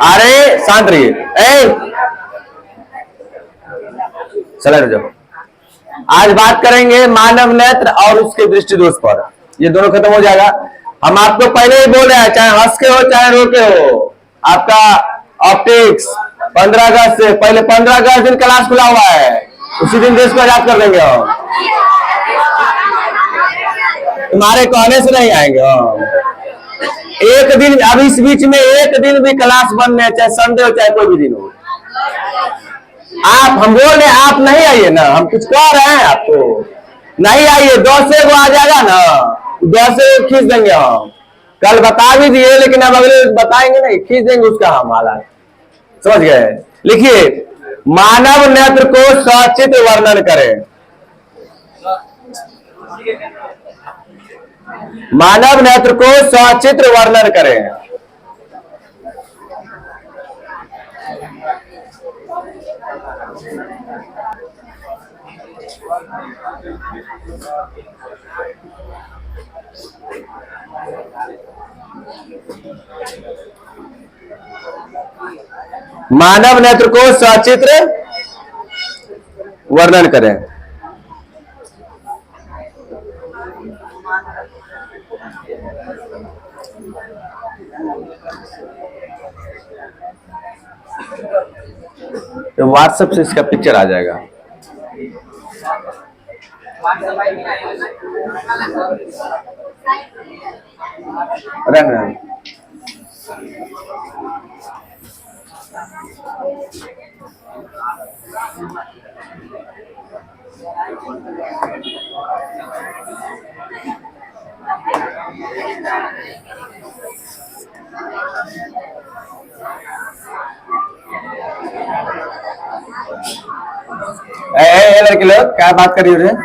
अरे शांत रहिए। चले जाओ। आज बात करेंगे मानव नेत्र और उसके दृष्टि दोष पर। ये दोनों खत्म हो जाएगा। हम आपको पहले ही बोल रहे हैं, चाहे हंस के हो चाहे रो के हो, आपका ऑप्टिक्स 15 अगस्त से पहले 15 अगस्त दिन क्लास खुला हुआ है, उसी दिन देश को आजाद कर देंगे हम। तुम्हारे कहने से नहीं आएंगे हम। एक दिन, अभी इस बीच में एक दिन भी क्लास बंद नहीं, चाहे संडे हो चाहे कोई भी दिन हो। आप, हम बोल रहे आप नहीं आइए ना, हम कुछ कह रहे हैं आपको, नहीं आइए। 10 से वो आ जाएगा ना, 10 से खींच देंगे हम। कल बता भी दिए, लेकिन अब अगले बताएंगे नहीं, खींच देंगे उसका हम हालात। समझ गए? लिखिए, मानव नेत्र को सचित्र वर्णन करें। मानव नेत्र को सचित्र वर्णन करें। मानव नेत्र को सचित्र वर्णन करें। तो व्हाट्सएप से इसका पिक्चर आ जाएगा। रंग रंग लड़के लोग क्या बात कर रही हो?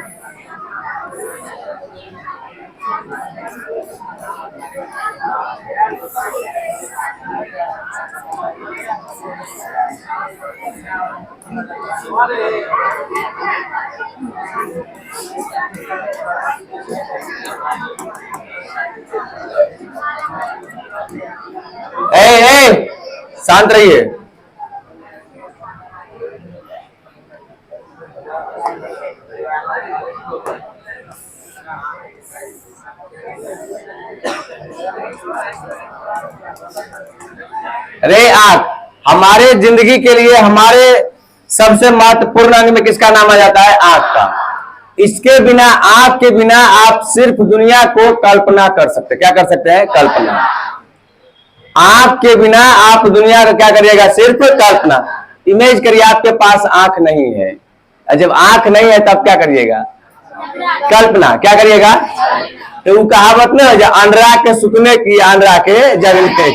शांत रहिए। अरे आप, हमारे जिंदगी के लिए हमारे सबसे महत्वपूर्ण अंग में किसका नाम आ जाता है? आंख का। इसके बिना, आंख के बिना आप सिर्फ दुनिया को कल्पना कर सकते। क्या कर सकते हैं? कल्पना। आंख के बिना आप दुनिया का क्या करिएगा? सिर्फ कल्पना। इमेज करिए, आपके पास आंख नहीं है, जब आंख नहीं है तब क्या करिएगा? कल्पना। क्या करिएगा? तो वो कहावत ना है, आंध्रा के सुखने की आंध्रा के जगने की।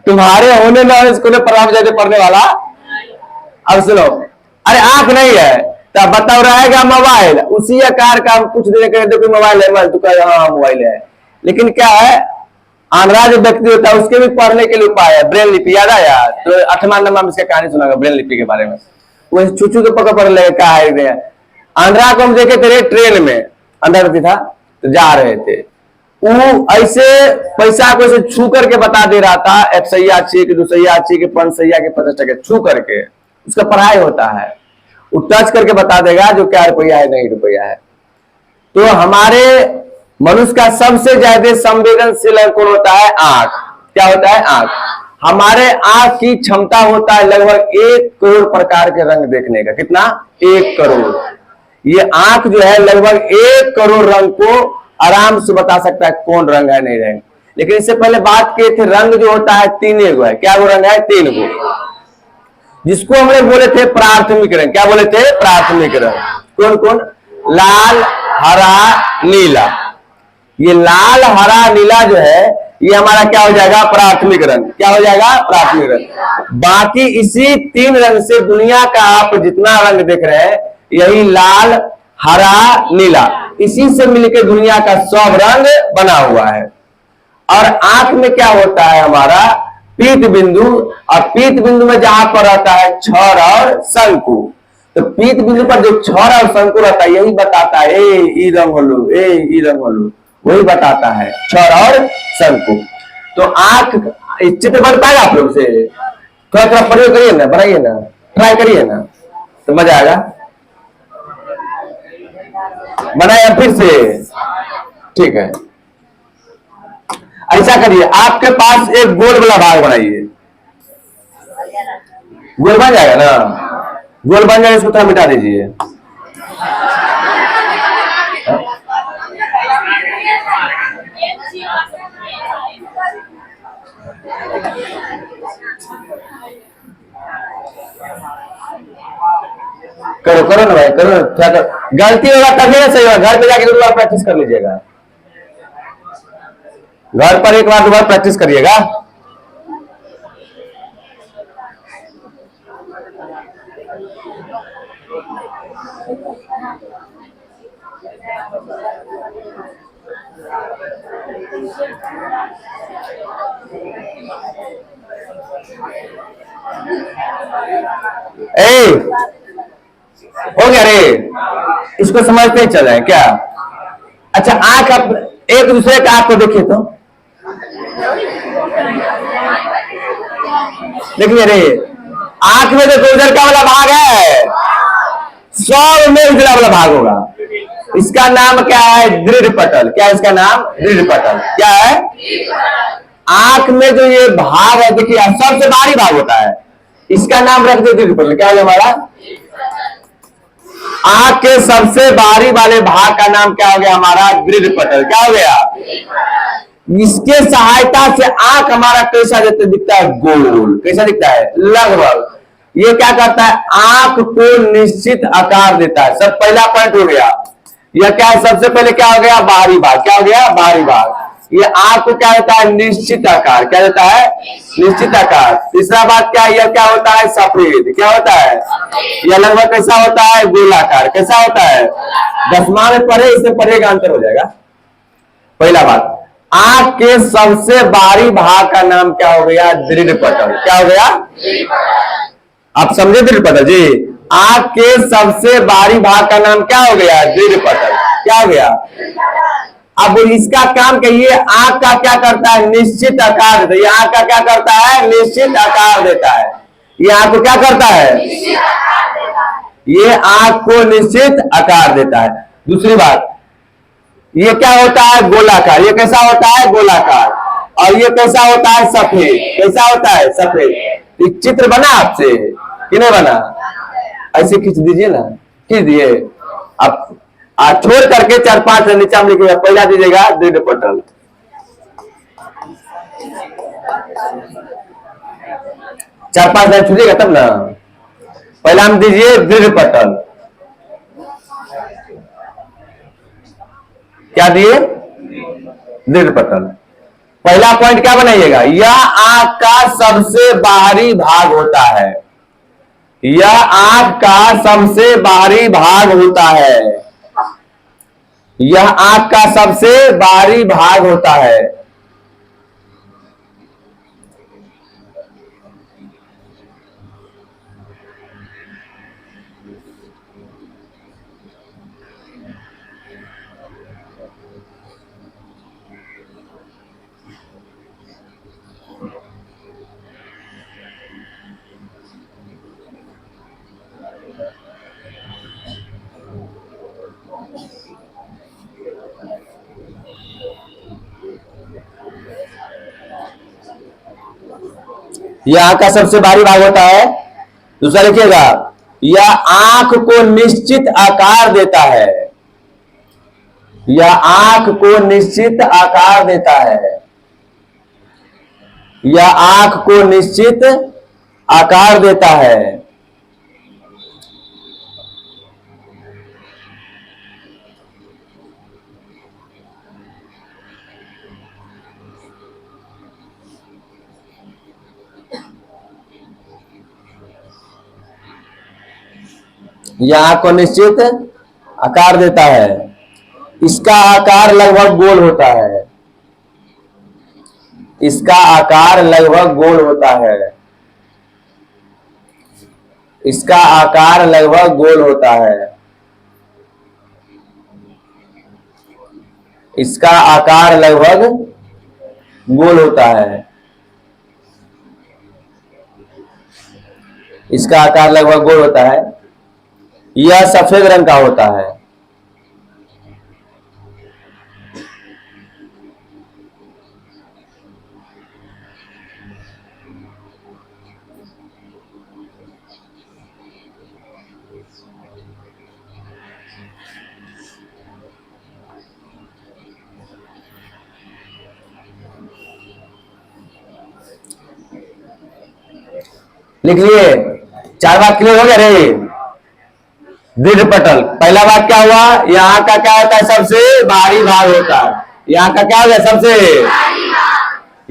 तुम्हारे होने ना स्कूल प्रभाव जाते पढ़ने वाला। अब सुनो, अरे आंख नहीं है तब बताओ, रहेगा मोबाइल उसी आकार का। हम कुछ देर कहते कोई मोबाइल है, तो कह हाँ मोबाइल है, लेकिन क्या है, आंध्रा जो व्यक्ति होता है उसके भी पढ़ने के लिए उपाय है। ब्रेन लिपि याद आया तो 8वां नंबर में इसका कहानी सुनागा ब्रेन लिपि के बारे में। वो चूचू तो पकड़ ले क्या है। आंध्रा को हम देखे थे ट्रेन में, अंदर था तो जा रहे थे, वो ऐसे पैसा को ऐसे छू करके बता दे रहा था, 1 सैया अच्छी कि 2 सैया अच्छी कि 5 सैया के 50 टके छू करके। उसका पढ़ाई होता है, वो टच करके बता देगा जो क्या रुपया है नहीं रुपया है। तो हमारे मनुष्य का सबसे ज्यादा संवेदनशील कौन होता है? आंख। क्या होता है? आंख। हमारे आंख की क्षमता होता है लगभग 1 करोड़ प्रकार के रंग देखने का। कितना? 1 करोड़। ये आंख जो है लगभग 1 करोड़ रंग को आराम से बता सकता है कौन रंग है नहीं रंग। लेकिन इससे पहले बात किए थे, रंग जो होता है 3 गो है। क्या वो रंग है? 3 गो, जिसको हमने बोले थे प्राथमिक रंग। क्या बोले थे? प्राथमिक रंग। कौन कौन? लाल, हरा, नीला। ये लाल, हरा, नीला जो है ये हमारा क्या हो जाएगा? प्राथमिक रंग। क्या हो जाएगा? प्राथमिक रंग। बाकी इसी 3 रंग से दुनिया का आप जितना रंग देख रहे हैं, यही लाल, हरा, नीला, इसी से मिलकर दुनिया का सब रंग बना हुआ है। और आंख में क्या होता है? हमारा पीत बिंदु, और पीत बिंदु में जहां पर रहता है छर और शंकु। तो पीत बिंदु पर जो छर और शंकु रहता है यही बताता है ए ई रंग होलू, ए ई रंग होलू। वही बताता है क्षर और शंकु। तो आंख चित्र बन पाएगा आप लोग से? थोड़ा थोड़ा प्रयोग करिए ना, बनाइए ना, ट्राई करिए ना, तो मजा आएगा। बनाए फिर से, ठीक है। ऐसा करिए, आपके पास एक गोल वाला भाग बनाइए। गोल बन जाएगा ना? गोल बन जाएगा, इसको थोड़ा मिटा दीजिए। करो करो ना भाई, करो क्या कर, गलती होगा तभी ना सही होगा। घर पे जाके दो बार प्रैक्टिस कर लीजिएगा, घर पर एक बार दो बार प्रैक्टिस करिएगा। ए, हो गया रे, इसको समझते ही चल रहे क्या? अच्छा, आंख एक दूसरे का आंख को देखिए तो देखिए रे, आंख में तो उजर का वाला भाग है, सब में उजला वाला भाग होगा। इसका नाम क्या है? दृढ़ पटल। क्या है इसका नाम? दृढ़ पटल। क्या है? आंख में जो ये भाग है, देखिए सबसे बाहरी भाग होता है, इसका नाम रख दे दृढ़ पटल। क्या है हमारा? आंख के सबसे बाहरी वाले भाग का नाम क्या हो गया? हमारा दृढ़ पटल। क्या हो गया? इसके सहायता से आंख हमारा कैसा दिखता है? गोल। कैसा दिखता है? लगभग। ये क्या करता है? आंख को निश्चित आकार देता है। सब पहला पॉइंट हो गया। यह क्या है? सबसे पहले क्या हो गया? बाहरी भाग। क्या हो गया? बाहरी भाग। ये आंख को क्या देता है? निश्चित आकार। क्या देता है? निश्चित आकार। तीसरा बात क्या है? यह क्या होता है? सफेद। क्या होता है? यह लगभग कैसा होता है? गोलाकार। कैसा होता है? 10वां में पढ़े, इससे पढ़ेगा अंतर हो जाएगा। पहला बात, आंख के सबसे बाहरी भाग का नाम क्या हो गया? दृढ़ पटल। क्या हो गया? आप समझे? दृढ़ पटल जी। आंख के सबसे बाहरी भाग का नाम क्या हो गया? दृढ़ पटल। क्या हो गया? अब इसका काम कहिए, आंख का क्या करता है? निश्चित आकार देता है। ये आंख का क्या करता है? निश्चित आकार देता है। ये आंख को क्या करता है? ये आंख को निश्चित आकार देता है। दूसरी बात, ये क्या होता है? गोलाकार। ये कैसा होता है? गोलाकार। और ये कैसा होता है? सफेद। कैसा होता है? सफेद। एक चित्र बना आपसे कि नहीं बना? ऐसे खींच दीजिए ना, खींच दिए आप। छोड़ करके 4-5 नीचे में लिखिएगा। पहला दीजिएगा दृढ़ पटल। चार पांच लाइन छूटेगा तब ना। पहला हम दीजिए दृढ़ पटल। क्या दिए? दृढ़ पटल। पहला पॉइंट क्या बनाइएगा? यह आंख का सबसे बाहरी भाग होता है। यह आंख का सबसे बाहरी भाग होता है। यह आंख का सबसे बाहरी भाग होता है। यह आंख का सबसे बाहरी भाग होता है। दूसरा लिखिएगा, यह आंख को निश्चित आकार देता है। यह आंख को निश्चित आकार देता है। यह आंख को निश्चित आकार देता है। यह आंख को निश्चित आकार देता है। इसका आकार लगभग गोल होता है। इसका आकार लगभग गोल होता है। इसका आकार लगभग गोल होता है। इसका आकार लगभग गोल होता है। इसका आकार लगभग गोल होता है। यह सफेद रंग का होता है। लिख लिए? 4 बात क्लियर हो गया रे? दृढ़ पटल, पहला बात क्या हुआ? यहाँ का क्या होता है? सबसे बाहरी भाग होता है। यहाँ का क्या होता है? सबसे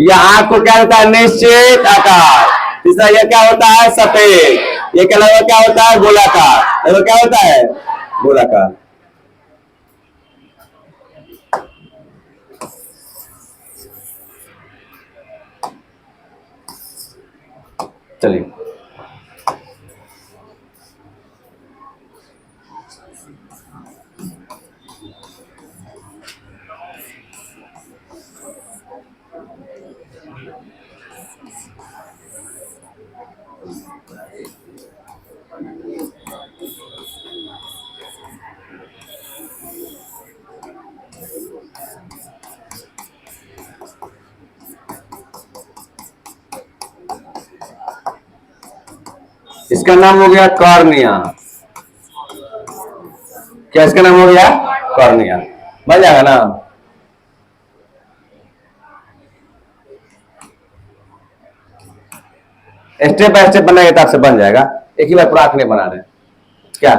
यहाँ को क्या होता है? निश्चित आकार। तीसरा ये क्या होता है? सफेद। ये क्या होता है? गोलाकार। तो क्या होता है? गोलाकार। चलिए इसका नाम हो गया कॉर्निया। क्या इसका नाम हो गया? कॉर्निया। बन जाएगा ना? स्टेप बाय स्टेप बनाएगा तो आपसे बन जाएगा। एक ही बार पूरा आंख नहीं बना रहे क्या?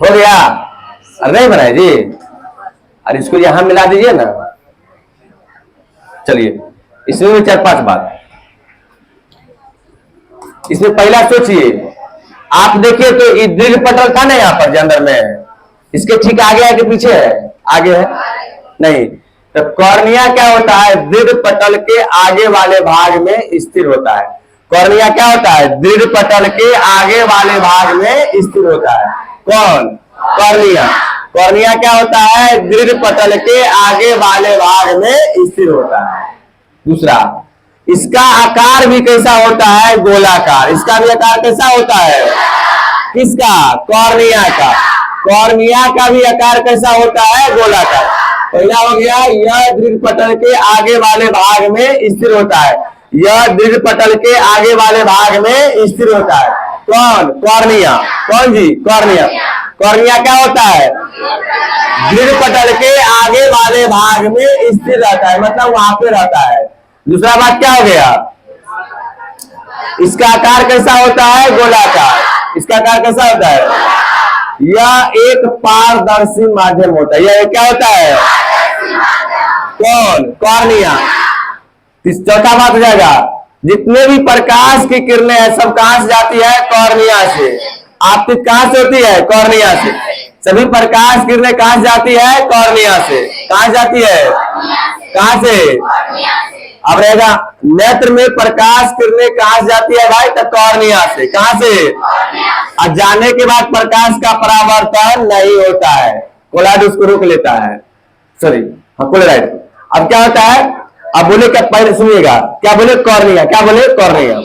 हो गया? अरे नहीं बनाए जी? अरे इसको यहां मिला दीजिए ना। चलिए इसमें भी 4-5 बात। इसमें पहला सोचिए, आप देखिए तो ये दृढ़ पटल था ना यहाँ पर अंदर में, इसके ठीक आगे है कि पीछे है? आगे है नहीं। तो कॉर्निया क्या होता है? दृढ़ पटल के आगे वाले भाग में स्थिर होता है। कॉर्निया क्या होता है? दृढ़ पटल के आगे वाले भाग में स्थिर होता है। कौन? कॉर्निया। कॉर्निया क्या होता है? दृढ़ पटल के आगे वाले भाग में स्थिर होता है। दूसरा, इसका आकार भी कैसा होता है? गोलाकार। इसका भी आकार कैसा होता है? किसका? कॉर्निया का। कॉर्निया का भी आकार कैसा होता है? गोलाकार। पहला हो गया, यह दृढ़ पटल के आगे वाले भाग में स्थिर होता है। यह दृढ़ पटल के आगे वाले भाग में स्थिर होता है। कौन? कॉर्निया। कौन जी? कॉर्निया। कॉर्निया क्या होता है? दृढ़ पटल के आगे वाले भाग में स्थिर रहता है, मतलब वहां पे रहता है। दूसरा बात क्या हो गया? इसका आकार कैसा होता है? गोलाकार। इसका आकार कैसा होता है? यह एक पारदर्शी माध्यम होता है। यह क्या होता है? कौन? कॉर्निया। चौथा बात हो जाएगा, जितने भी प्रकाश की किरणें हैं सब कहां से जाती है? कॉर्निया से। आपतित कहां से होती है? कॉर्निया से। सभी प्रकाश किरणें कहां से जाती है? कॉर्निया से। कहां जाती है? कहां से? अब रहेगा, नेत्र में प्रकाश किरणें कहां से जाती है भाई? तो कॉर्निया से। कहां से? और जाने के बाद प्रकाश का परावर्तन नहीं होता है, कोलाइड उसको रोक लेता है। सॉरी, हाँ कोलाइड। अब क्या होता है? अब बोले क्या? पहले सुनिएगा, क्या बोले? कॉर्निया। क्या बोले? कॉर्निया।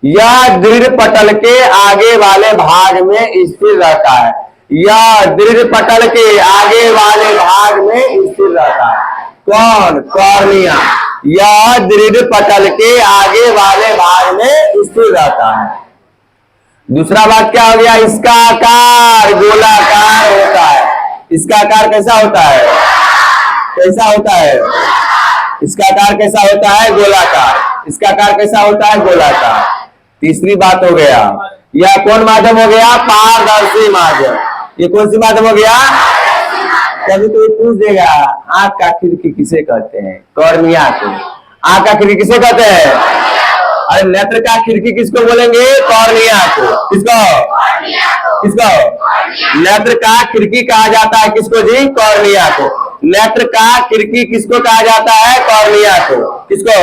यह दृढ़ पटल के आगे वाले भाग में स्थिर रहता है। यह दृढ़ पटल के आगे वाले भाग में स्थिर रहता है। कौन? कॉर्निया। यह दृढ़ पटल के आगे वाले भाग में स्थिर रहता है। दूसरा बात क्या हो गया? इसका आकार गोलाकार होता है। इसका आकार कैसा होता है? कैसा होता है? इसका आकार कैसा होता है? गोलाकार। इसका आकार कैसा होता है? गोलाकार। तीसरी बात हो गया, यह कौन माध्यम हो गया? पारदर्शी माध्यम। ये कौन सी माध्यम हो गया? कभी कोई पूछ देगा आंख का खिड़की किसे कहते हैं? कॉर्निया को। आंख का खिड़की किसे कहते हैं? अरे नेत्र का खिड़की किसको बोलेंगे? कॉर्निया को। किसको? किसको? नेत्र का खिड़की कहा जाता है किसको जी? कॉर्निया को। नेत्र का खिड़की किसको कहा जाता है? कॉर्निया को। किसको?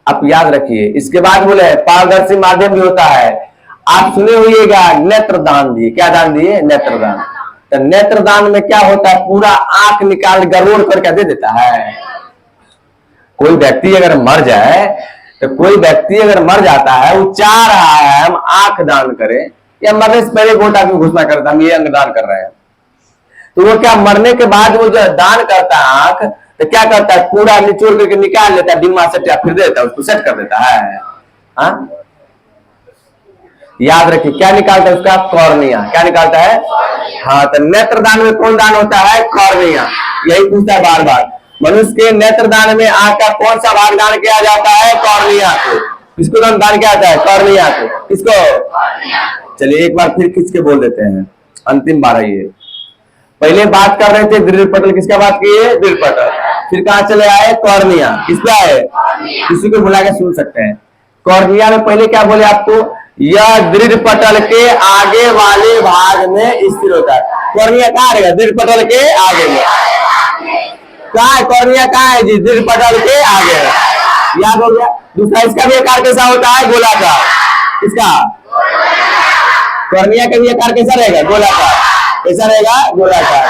आप याद रखिए। इसके बाद बोले पारदर्शी माध्यम भी होता है। आप सुने होइएगा नेत्रदान दिए। क्या दान दिए? नेत्रदान। तो नेत्रदान में क्या होता है? पूरा आंख निकाल गड़बड़ करके दे देता है। कोई व्यक्ति अगर मर जाए, तो कोई व्यक्ति अगर मर जाता है, वो चाह रहा है हम आंख दान करें, या मरने से पहले वोट आदमी घोषणा करता है हम ये अंग दान कर रहे हैं, तो वो क्या मरने के बाद वो जो दान करता है आंख, तो क्या करता है? पूरा निचोड़ करके निकाल लेता है, डिम्मा सेट फिर देता है, उसको सेट कर देता है। हाँ, याद रखिए क्या निकालता है उसका? कॉर्निया। क्या निकालता है? हाँ, तो नेत्रदान में कौन दान होता है? कॉर्निया। यही पूछता है बार बार। मनुष्य के नेत्रदान में आंख का कौन सा भाग दान किया जाता है? कॉर्निया को। किसको दान किया जाता है? कॉर्निया को। किसको? चलिए एक बार फिर खींच के बोल देते हैं, अंतिम बार है ये। पहले बात कर रहे थे दृढ़ पटल, किसका बात किए? दृढ़ पटल। फिर कहां चले आए? कॉर्निया। किस पे आए? किसी को बुला के सुन सकते हैं। कॉर्निया में पहले क्या बोले आपको? यह दृढ़ पटल के आगे वाले भाग में स्थिर होता है। कॉर्निया कहाँ रहेगा? दृढ़ पटल के आगे में। कहाँ है कॉर्निया? कहाँ है जी? दृढ़ पटल के आगे है। याद हो गया? दूसरा इसका भी आकार कैसा होता है? गोलाकार। इसका कॉर्निया का भी आकार कैसा रहेगा? गोलाकार। कैसा रहेगा? गोलाकार।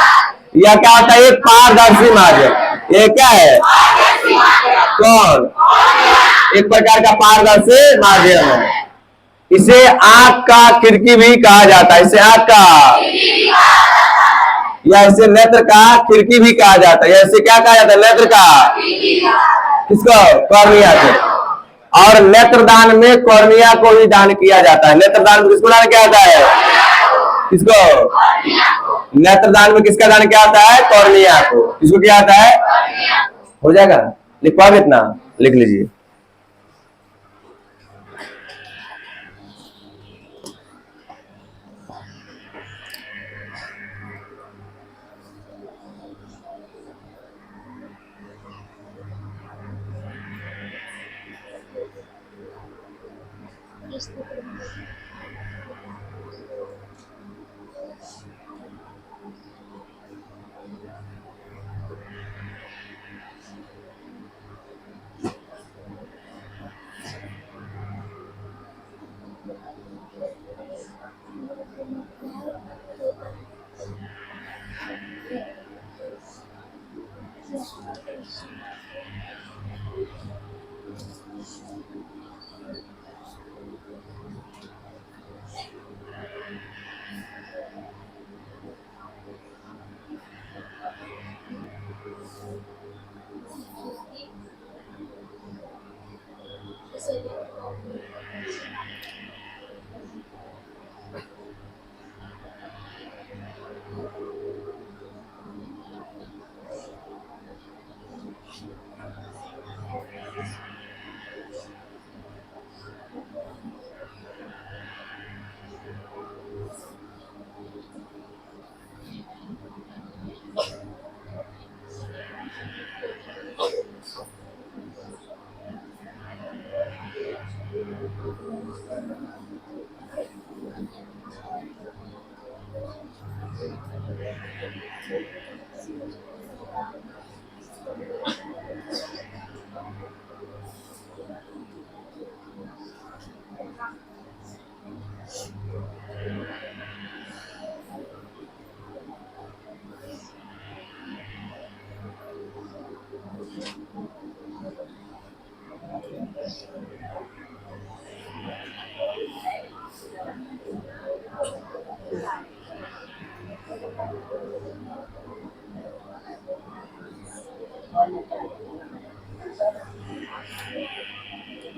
यह क्या होता है? पारदर्शी माध्यम। ये क्या है? कौन? एक प्रकार का पारदर्शी माध्यम है। इसे आंख का खिड़की भी कहा जाता है। इसे आंख का या इसे नेत्र का खिड़की भी कहा जाता है। या इसे क्या कहा जाता है? नेत्र का। किसको? कॉर्निया को। और नेत्रदान में कॉर्निया को भी दान किया जाता है। नेत्रदान में किसको दान किया जाता है? किसको? नेत्रदान में किसका दान किया जाता है? कॉर्निया को। किसको किया जाता है? हो जाएगा? लिख पाओगे इतना? लिख लीजिए।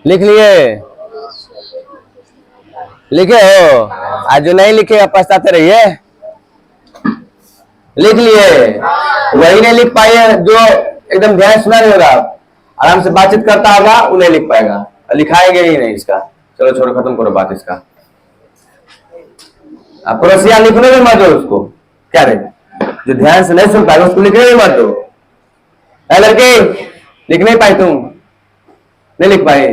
लिख लिए? लिखे हो? आज जो नहीं लिखे पछताते रहिए। लिख लिए? वही नहीं लिख पाए जो एकदम ध्यान सुना नहीं होगा, आराम से बातचीत करता होगा, वो नहीं लिख पाएगा, लिखाएंगे ही नहीं इसका। चलो छोड़ो, खत्म करो बात इसका। अब पड़ोसिया लिखने भी मत दो उसको, क्या रे, जो ध्यान से नहीं सुन पाएगा उसको लिखने भी मत दो। लड़के लिख नहीं पाई तुम, नहीं लिख पाए,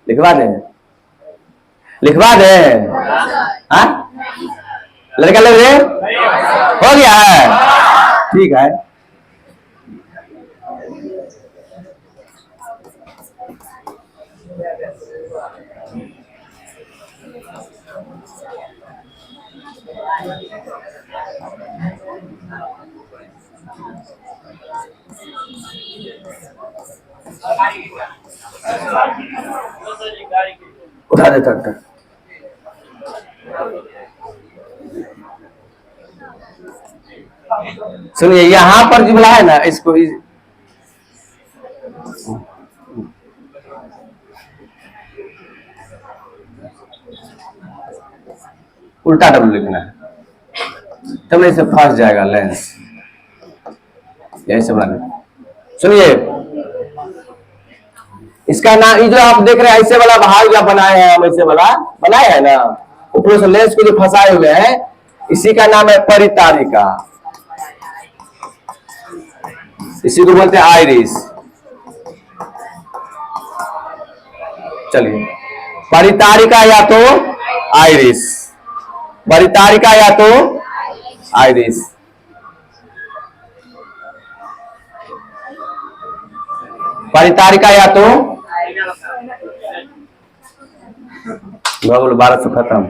लिखवा दे, लिखवा दे। हाँ लड़का लग रहे हो गया है, ठीक है। उठा देता था। सुनिए यहां पर जुमला है ना, इसको उल्टा डब्ल्यू लिखना है, तब नहीं से फंस जाएगा लेंस, यही सब बनाना। सुनिए इसका नाम, ये जो आप देख रहे हैं ऐसे वाला भाग या बनाए हैं हम, ऐसे वाला बनाए हैं ना, ऊपर से लेंस को जो फंसाए हुए हैं, इसी का नाम है परितारिका। इसी को बोलते हैं आइरिस। चलिए परितारिका या तो आइरिस, परितारिका या तो आइरिस। परितारिका या तो 1200 खत्म,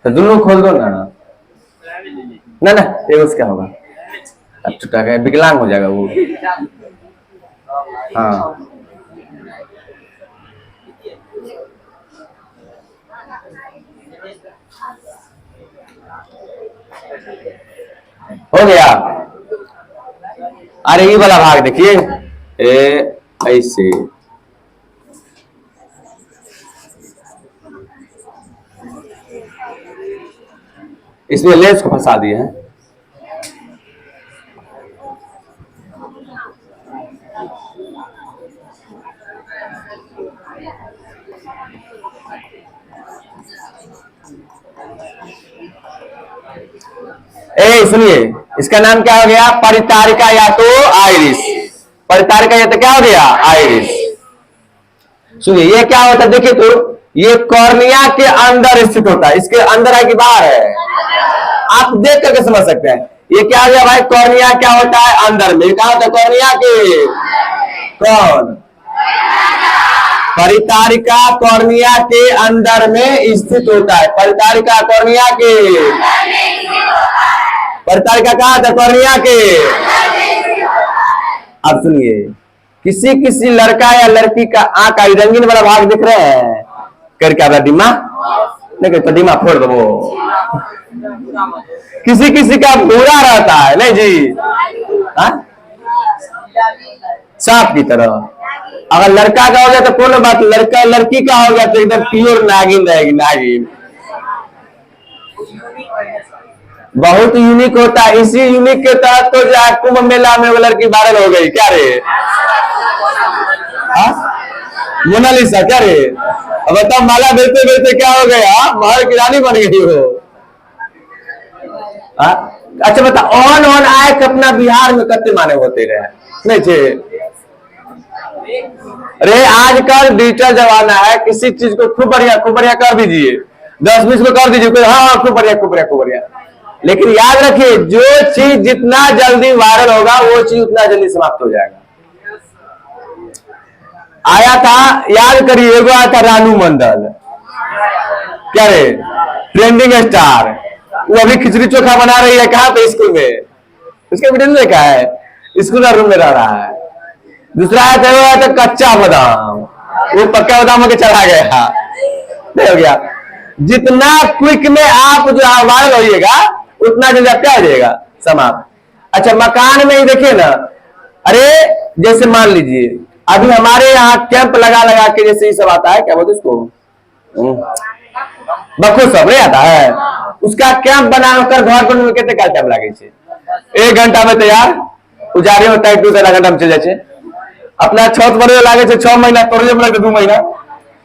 तो दोनों खोल दो ना। ना ये उसका होगा, अब छुटा गया, विकलांग हो जाएगा वो। हाँ हो गया। अरे ये वाला भाग देखिए, ऐसे इसमें लेंस को फंसा दिए हैं। सुनिए इसका नाम क्या हो गया, परितारिका या तो आइरिस। परितारिका या तो क्या हो गया, आइरिस। सुनिए ये क्या होता है, देखिए तो ये कॉर्निया के अंदर स्थित होता है, इसके अंदर है कि बाहर है, आप देख करके समझ सकते हैं। ये क्या हो गया भाई, कॉर्निया क्या होता है, अंदर में। क्या होता है कॉर्निया के, कौन, परितारिका कॉर्निया के अंदर में स्थित होता है। परितारिका कॉर्निया के, परितारिका कहाँ था, कॉर्निया के। अब सुनिए किसी किसी लड़का या लड़की का आंख का रंगीन वाला भाग दिख रहे हैं, करके आपका डिमा नहीं, तो डिमा फोड़ दो। किसी किसी का भूरा रहता है, नहीं जी, सांप की तरह। अगर लड़का का हो गया तो कोई बात, लड़का लड़की का हो गया तो एकदम प्योर नागिन रहेगी, नागिन। बहुत यूनिक होता है। इसी यूनिक के तहत तो जो कुंभ मेला में वो लड़की वायरल हो गई, क्या रे, मोनालिसा, क्या रे। अब बताओ माला बेचते बेचते क्या हो गया, महल की रानी बन गई हो। अच्छा बता, ऑन ऑन आए अपना बिहार में कत्ते माने होते रहे, नहीं थे। अरे आजकल डिजिटल जमाना है, किसी चीज को खूब बढ़िया कर दीजिए, 10-20 को कर दीजिए, हाँ खूब बढ़िया। लेकिन याद रखिए जो चीज जितना जल्दी वायरल होगा वो चीज उतना जल्दी समाप्त हो जाएगा। आया था, याद करिए, एगो आया था रानू मंडल, क्या रे, ट्रेंडिंग स्टार, वो अभी खिचड़ी चोखा बना रही है, कहाँ पे, स्कूल में। उसके वीडियो में देखा है, स्कूल रूम में रह रहा है। दूसरा आया था कच्चा बादाम, वो पक्का बादाम होकर चला गया, नहीं हो गया। जितना क्विक में आप जो वायरल होइएगा उतना जल्दी क्या हो जाएगा, समाप्त। अच्छा मकान में ही देखिए ना, अरे जैसे मान लीजिए अभी हमारे यहाँ कैंप लगा के जैसे ये सब आता है, क्या बोलते इसको, बखो सब नहीं आता है, उसका कैंप बनाकर घर पर कितने का टाइम लगे, 1 घंटा में तैयार, उजारी होता है 2-3 घंटा में चल जाए। अपना छत बने लगे 6 महीना, तोड़े में लगे 2 महीना।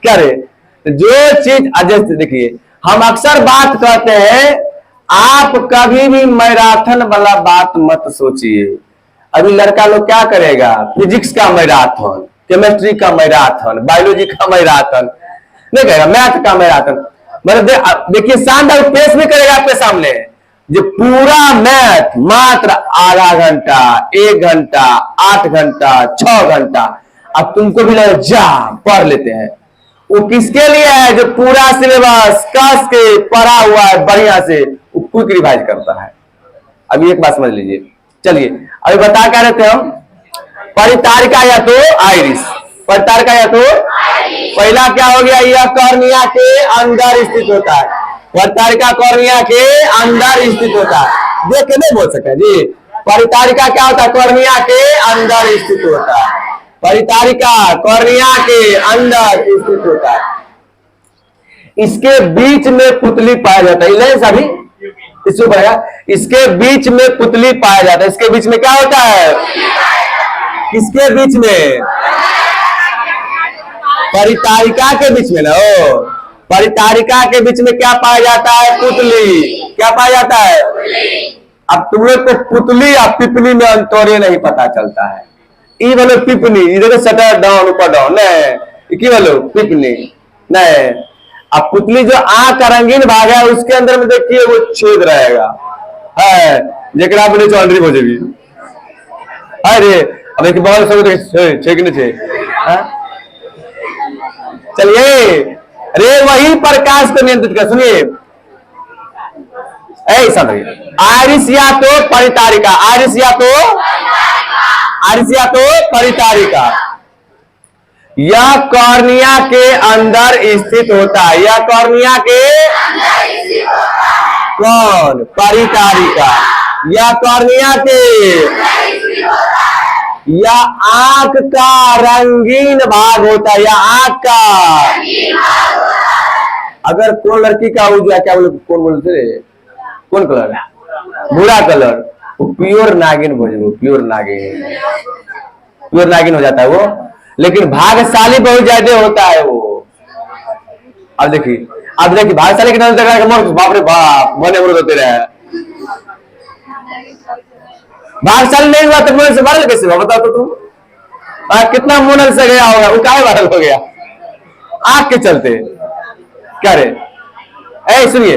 क्या रे? तो जो चीज जैसे देखिए, हम अक्सर बात कहते हैं, आप कभी भी मैराथन वाला बात मत सोचिए। अभी लड़का लोग क्या करेगा, फिजिक्स का मैराथन, केमिस्ट्री का मैराथन, बायोलॉजी का मैराथन, नहीं करेगा, मैथ का मैराथन। मतलब देखिए शानदार पेश भी करेगा आपके सामने, जो पूरा मैथ मात्र आधा घंटा, 1 घंटा, 8 घंटा, 6 घंटा, अब तुमको भी लगे जा पढ़ लेते हैं। वो किसके लिए है? जो पूरा सिलेबस कस के पढ़ा हुआ है बढ़िया से, वो क्विक रिवाइज करता है। अभी एक बात समझ लीजिए, चलिए अभी बता क्या रहते हम, परितारिका या तो आइरिस, परितारिका या तो पहला क्या हो गया, यह कॉर्निया के अंदर स्थित होता है। परितारिका कॉर्निया के अंदर स्थित होता है। देख के नहीं बोल सके जी, परितारिका क्या होता है? कॉर्निया के अंदर स्थित होता है। परितारिका कॉर्निया के अंदर स्थित होता है। इसके बीच में पुतली पाया जाता है, सभी इससे पड़ेगा, इसके बीच में पुतली पाया जाता है। इसके बीच में क्या होता है? किसके बीच में? परितारिका के बीच में ना, ओ परितारिका के बीच में क्या पाया जाता है? पुतली। क्या पाया जाता है? अब तुम लोग को पुतली और पिपली में अंतरे नहीं पता चलता है। ई बोलो पिपली, इधर सटर डाउन ऊपर डाउन, नहीं बोलो पिपली नहीं। अब पुतली जो आंख का रंगीन भाग है, उसके अंदर में देखिए वो छेद रहेगा, है जेकरा बोले चौंडरी हो जाएगी। अरे अब एक बहुत सब छे कि नहीं, चलिए अरे वही प्रकाश को नियंत्रित कर। सुनिए ऐसा नहीं, आरिस या तो परितारिका, आरिस या तो परितारिका, यह कॉर्निया के अंदर स्थित होता है। यह कॉर्निया के कौन? परितारिका। यह कॉर्निया के, यह आंख का रंगीन भाग होता है। यह आंख का, अगर कौन लड़की का हो गया, क्या बोले, कौन बोलते रे, कौन कलर? भूरा कलर, वो प्योर नागिन बोले, प्योर नागिन, प्योर नागिन हो जाता है वो। लेकिन भाग्यशाली बहुत ज्यादा होता है वो। अब देखिए भाग्यशाली कितना बाप रे बाप बने होते रहे। भाग्यशाली नहीं हुआ तो मुनल से वायरल कैसे हुआ बताओ तो तुम? कितना मुनल से गया होगा, वो काहे वायरल हो गया? आंख के चलते। क्या रे? सुनिए,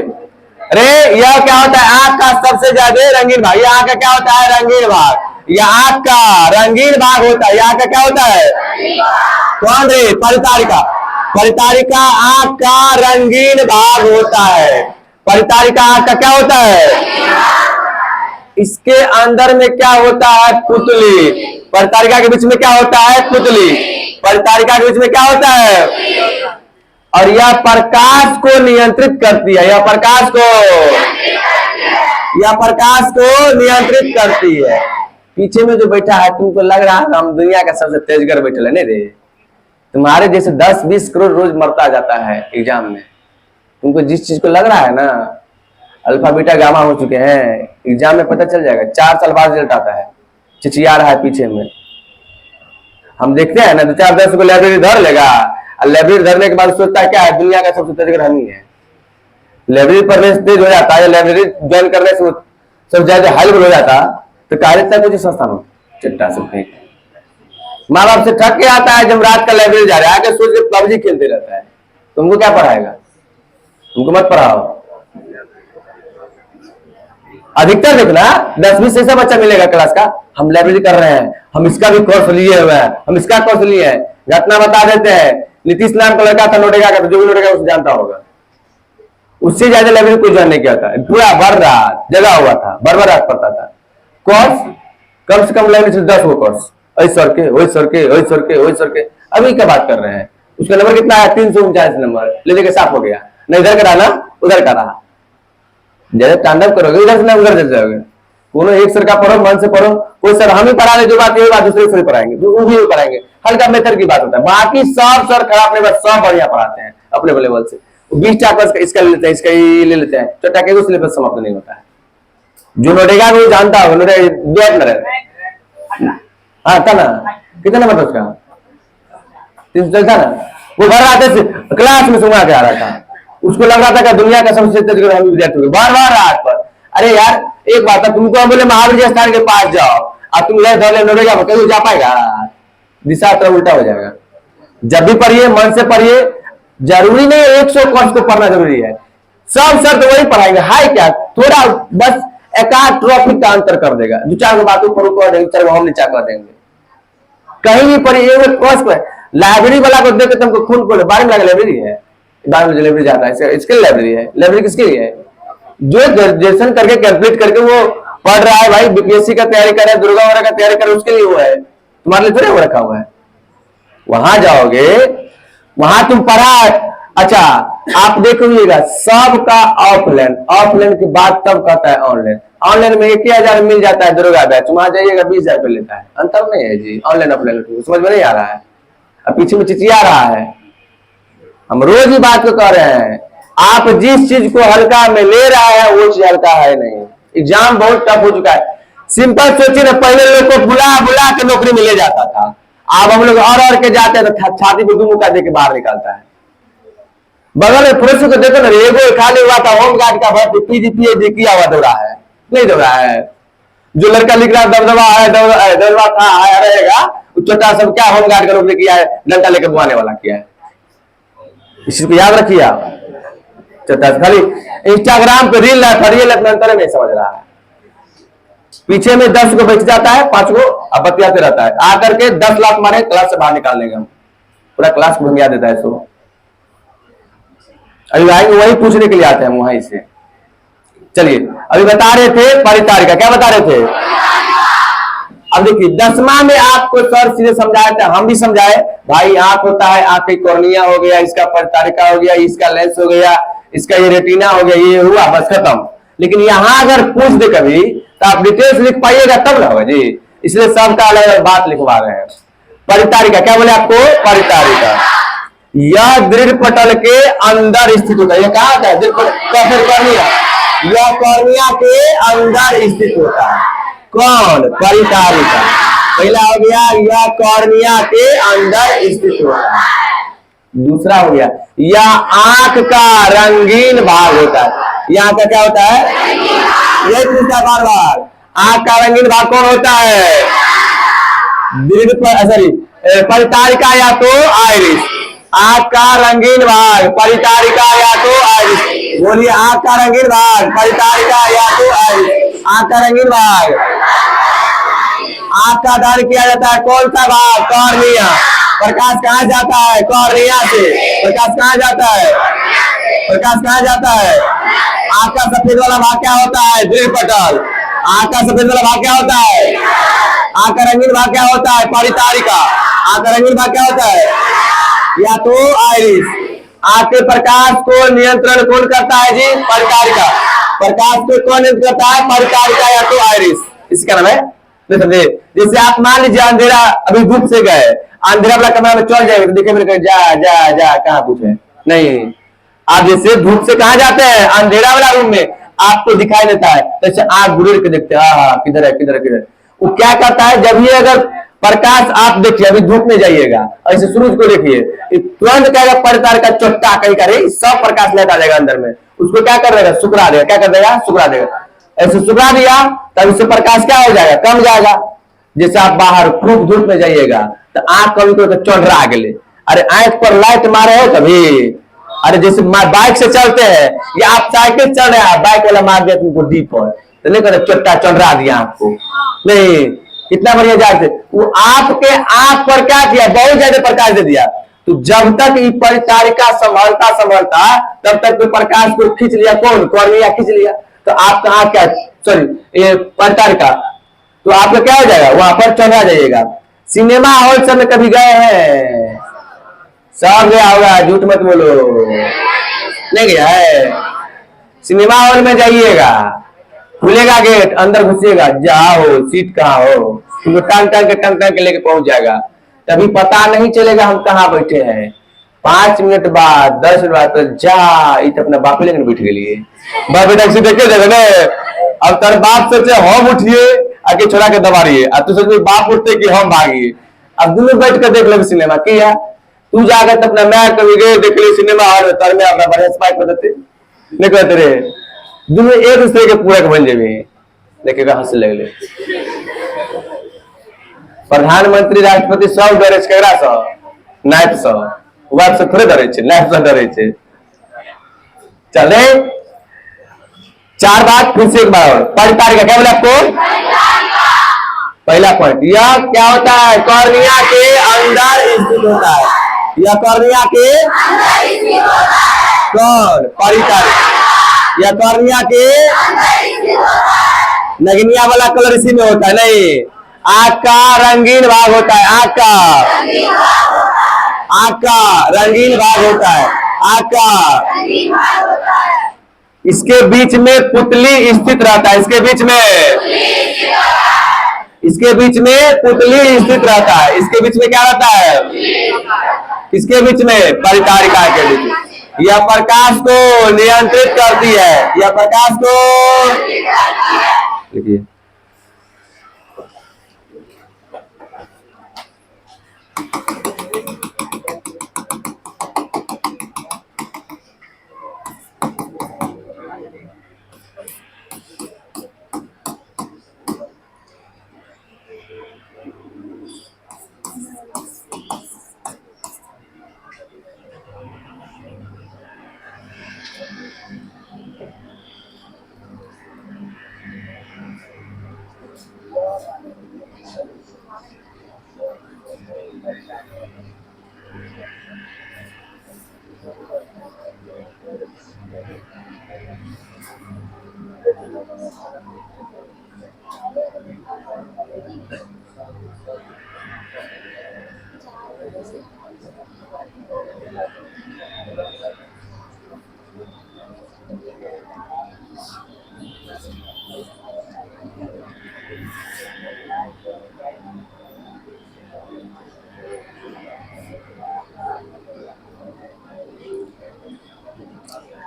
अरे यह क्या होता है? आंख का सबसे ज्यादा रंगीन भाग। यह आंख का क्या होता है? रंगीन भाग। यह आंख का रंगीन भाग होता है। यह आंख का क्या होता है? कौन रे? परितारिका। परितारिका आंख का रंगीन भाग होता है। परितारिका आंख का क्या होता है? इसके अंदर में क्या होता है? पुतली। परितारिका के बीच में क्या होता है? पुतली। परितारिका के बीच में क्या होता है? और यह प्रकाश को नियंत्रित करती है। यह प्रकाश को नियंत्रित करती है। पीछे में जो बैठा है, तुमको लग रहा है हम दुनिया का सबसे तेजगर बैठे है नहीं रे? तुम्हारे जैसे 10-20 करोड़ रोज मरता जाता है एग्जाम में। तुमको जिस चीज को लग रहा है ना, अल्फा बीटा गामा हो चुके हैं, एग्जाम में पता चल जाएगा। 4 साल बाद रिजल्ट आता है, चिचिया रहा है पीछे में। हम देखते हैं ना, 2-4 को लाइब्रेरी धर लेगा, और लाइब्रेरी धरने के बाद सोचता है क्या है, दुनिया का सबसे तेजगर हम ही है। लाइब्रेरी पढ़ने से तेज हो जाता है, लाइब्रेरी ज्वाइन करने से सब ज्यादा हेल्पफुल हो जाता, तो कार्यता कुछ संस्थान हो चिट्टा से माँ बाप से ठग के आता है। जब रात का लाइब्रेरी जा रहा है, आके सोच के पबजी खेलते रहता है, तुमको क्या पढ़ाएगा? तुमको मत पढ़ाओ। अधिकतर देखना 10वीं से ऐसा बच्चा मिलेगा क्लास का, हम लाइब्रेरी कर रहे हैं, हम इसका भी कोर्स लिए हुए हैं, हम इसका कोर्स लिए हैं। घटना बता देते हैं, नीतीश नाम का लड़का था, नोटेगा का, जो भी नोटेगा उसे जानता होगा, उससे ज्यादा लाइब्रेरी कोई ज्वाइन नहीं किया था। पूरा भर रात जगा हुआ था, भर रात पढ़ता था। कोर्स कम से कम लाइब्रेरी से 10 वो कोर्स, ऐसे सर के, वही सर के, वही सर के, वही सर के। अभी क्या बात कर रहे हैं? उसका नंबर कितना है? 339 नंबर ले लेके साफ हो गया। न इधर का रहा ना उधर का रहा। जैसे तांडव करोगे इधर से ना उधर चल जाओगे। कोनो एक सर का पढ़ो, मन से पढ़ो। कोई सर हम ही पढ़ा रहे, जो बात ये बात दूसरे सर पढ़ाएंगे, वो भी पढ़ाएंगे। हल्का मेथड की बात होता है, बाकी सब सर खराब नहीं, बस सब बढ़िया पढ़ाते हैं अपने लेवल से। 20 टाइप इसका ले लेते हैं, इसका ये ले लेते हैं, तो टाके को सिलेबस समाप्त नहीं होता है। जो नोटेगा वो जानता होगा, नोटे दो न रहता। हाँ था ना, कितना नंबर था उसका? 300 था ना, वो भर रात से क्लास में सुना के आ रहा था, उसको लग रहा था कि दुनिया का सबसे तेज विद्यार्थी बार बार रात पर। अरे यार एक बात है, तुमको बोले महावीर स्थान के पास जाओ और तुम ले धर ले नोरेगा कहीं जा पाएगा? दिशा तरफ उल्टा हो जाएगा। जब भी पढ़िए मन से पढ़िए, जरूरी नहीं 100 कोर्स को पढ़ना जरूरी है, सब सर तो वही पढ़ाएंगे। हाय क्या थोड़ा बस एक आध टॉपिक का अंतर कर देगा, दो चार बातों पर कर देंगे, चार हम नीचा कर देंगे। कहीं भी पढ़िए कोर्स पर लाइब्रेरी वाला को देख के तुमको खून को बारे में लाइब्रेरी है, बारे में लाइब्रेरी जाता है, इसके लिए लाइब्रेरी है। लाइब्रेरी किसके लिए है? जो ग्रेजुएशन करके कंप्लीट करके वो पढ़ रहा है भाई, बीपीएससी का तैयारी कर रहा है, दुर्गा वगैरह का तैयारी कर रहा है, उसके लिए वो है, तुम्हारे लिए थोड़े वो रखा हुआ है। वहां जाओगे वहां तुम पढ़ा। अच्छा आप देखिएगा सबका ऑफलाइन, ऑफलाइन के बाद तब कहता है ऑनलाइन। ऑनलाइन में 1,000 मिल जाता है दुर्गा बैच, वहां जाइएगा 20,000 रुपये लेता है। अंतर नहीं है जी ऑनलाइन ऑफलाइन, समझ में नहीं आ रहा है? अब पीछे में चिचिया रहा है। हम रोज ही बात को कह रहे हैं, आप जिस चीज को हल्का में ले रहा है वो चीज हल्का है नहीं। एग्जाम बहुत टफ हो चुका है। सिंपल सोचिए ना, पहले लोग को बुला बुला के नौकरी में ले जाता था, अब हम लोग और के जाते हैं तो छाती पे दुमुका दे के बाहर निकालता है। बगल में पुरुष को देखो ना, एगो खाली हुआ था होमगार्ड का भर्ती, पीजी किया हुआ दौड़ा है, नहीं दौड़ा है। जो लड़का लिख रहा दबदबा है, दबदबा था आया रहेगा, छोटा सब क्या होमगार्ड का नौकरी किया है, डंडा लेकर बुआने वाला किया है। इसी को याद रखिए आप। खाली इंस्टाग्राम पे रील अंतर नहीं समझ रहा है। पीछे में 10 को बेच जाता है, 5 को अब बतियाते रहता है, आकर के 10 लाख मारे क्लास से बाहर निकाल देंगे हम, पूरा क्लास को भंगिया देता है। सो अभी आएंगे वही पूछने के लिए आते हैं वहीं से। चलिए अभी बता रहे थे परितारिका, क्या बता रहे थे? अब देखिए 10वां में आपको सर सीधे समझाया था, हम भी समझाए भाई आंख होता है, आंख की कॉर्निया हो गया, इसका परितारिका हो गया, इसका लेंस हो गया, इसका ये रेटिना हो गया, ये हुआ बस खत्म। लेकिन यहां अगर पूछ दे कभी तो आप डिटेल्स लिख पाइएगा तब ना होगा जी, इसलिए सबका अलग अलग बात लिखवा रहे हैं। परितारिका क्या बोले आपको? परितारिका यह दृढ़ पटल के अंदर स्थित होता है। यह कहा था दृढ़ पटल, कॉर्निया, यह कॉर्निया के अंदर स्थित होता है। कौन? परितारिका। पहला हो गया यह कॉर्निया के अंदर स्थित होता है। दूसरा हो गया यह आंख का रंगीन भाग होता है। यह आंख का क्या होता है? ये पूछा बार बार, आंख का रंगीन भाग कौन होता है? दृढ़ सॉरी परितारिका या तो आइरिस। आंख का रंगीन भाग परितारिका या तो आइरिस। बोलिए आंख का रंगीन भाग परितारिका या तो आइरिस। आंख का रंगीन भाग, आंख का दान किया जाता है कौन सा भाग? कॉर्निया। प्रकाश कहाँ जाता है? कॉर्निया से। प्रकाश कहाँ जाता है? प्रकाश कहाँ जाता है? आंख का सफेद वाला भाग क्या होता है? दृढ़ पटल। आंख का सफेद वाला भाग क्या होता है? आंख का रंगीन भाग क्या होता है? परितारिका। आंख का रंगीन भाग क्या होता है? या तो आइरिस। आंख के प्रकाश को नियंत्रण कौन करता है जी? परितारिका। प्रकाश को कौन नियंत्रण करता है? परितारिका या तो आइरिस। इसका नाम है, समझे? जैसे आप मान लीजिए अंधेरा, अभी धूप से गए, अंधेरा वाला कमरा में चल जाएगा, देखे मेरे जा जा जा कहाँ पूछे नहीं। आप जैसे धूप से कहाँ जाते हैं? अंधेरा वाला रूम में, आपको दिखाई देता है, जैसे आंख बुढ़ के देखते हैं हाँ किधर है किधर है किधर। वो क्या करता है, जब ये अगर प्रकाश आप देखिए, अभी धूप में जाइएगा, ऐसे सूरज को देखिए, तुरंत कहेगा परितारिका चोट्टा कहीं करे, सब प्रकाश लेता जाएगा अंदर में, उसको क्या कर देगा? सुकरा देगा। क्या कर देगा? सुकरा देगा। ऐसे सुकरा दिया तब उससे प्रकाश क्या हो जाएगा? कम जाएगा। जैसे आप बाहर खूब धूप में जाइएगा तो आंख कभी तो चढ़ रहा गले, अरे आंख पर लाइट मारे हो कभी? अरे जैसे बाइक से चलते हैं या आप साइकिल चल रहे हैं, बाइक वाला मार दिया तुमको डी पर, तो नहीं कर चोट्टा चढ़ा दिया आपको नहीं। कितना बढ़िया जाते, वो आपके आंख पर क्या किया? बहुत ज्यादा प्रकाश दे दिया। तो जब तक ये परितारिका संभलता तब तक तो प्रकाश को खींच लिया कौन? कॉर्निया खींच लिया। तो आपका आंख क्या, सॉरी ये परितारिका, तो आपका क्या हो जाएगा? वहां पर चढ़ा जाइएगा। सिनेमा हॉल सब में कभी गए हैं? सब गया होगा, झूठ मत बोलो, नहीं गया है? सिनेमा हॉल में जाइएगा, खुलेगा गेट, अंदर घुसिएगा, जाओ सीट कहाँ हो, तुमको टांग टांग के लेके पहुंच जाएगा। तभी पता नहीं चलेगा हम कहाँ बैठे हैं। 5 मिनट बाद 10 मिनट बाद तो जा अपना बापे लेकर बैठ गए, बाप बेटा देखे देवे ने। अब तर बाप सोचे हम उठिए आगे छोड़ा के दबा रही है, तू सोच बाप उठते कि हम भागिए। अब दोनों बैठ कर देख ले सिनेमा किया, तू जाकर तो अपना मैं कभी गए देख ली सिनेमा हॉल में तर में अपना बढ़िया स्पाइक कर देते नहीं कहते रे दोनों एक दूसरे के पूरक बन जाए देखेगा हंस लगे प्रधानमंत्री राष्ट्रपति सब डरे केकरा से नाइफ से बात से थोड़े डरे छे नाइफ से डरे छे चले चार बात फिर से एक बार और परितारिका क्या बोला आपको पहला पॉइंट यह क्या होता है कॉर्निया के अंदर स्थित होता है यह कॉर्निया के कौन परितारिका यह कॉर्निया के नगनिया वाला कलर इसी में होता है नहीं आँख का रंगीन भाग होता है आँख का रंगीन भाग होता है आँख का इसके बीच में पुतली स्थित रहता है इसके बीच में पुतली स्थित रहता है इसके बीच में क्या रहता है इसके बीच में परितारिका के बीच यह प्रकाश को नियंत्रित करती है यह प्रकाश को देखिए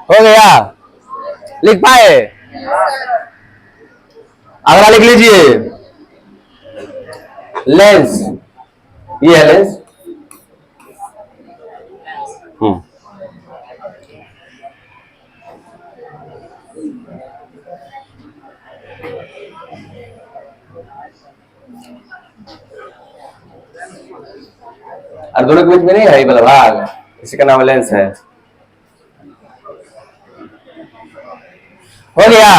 हो गया लिख पाए अगला लिख लीजिए लेंस ये है लेंस और दोनों के बीच में नहीं है ये वाला भाग इसी का नाम लेंस है हो गया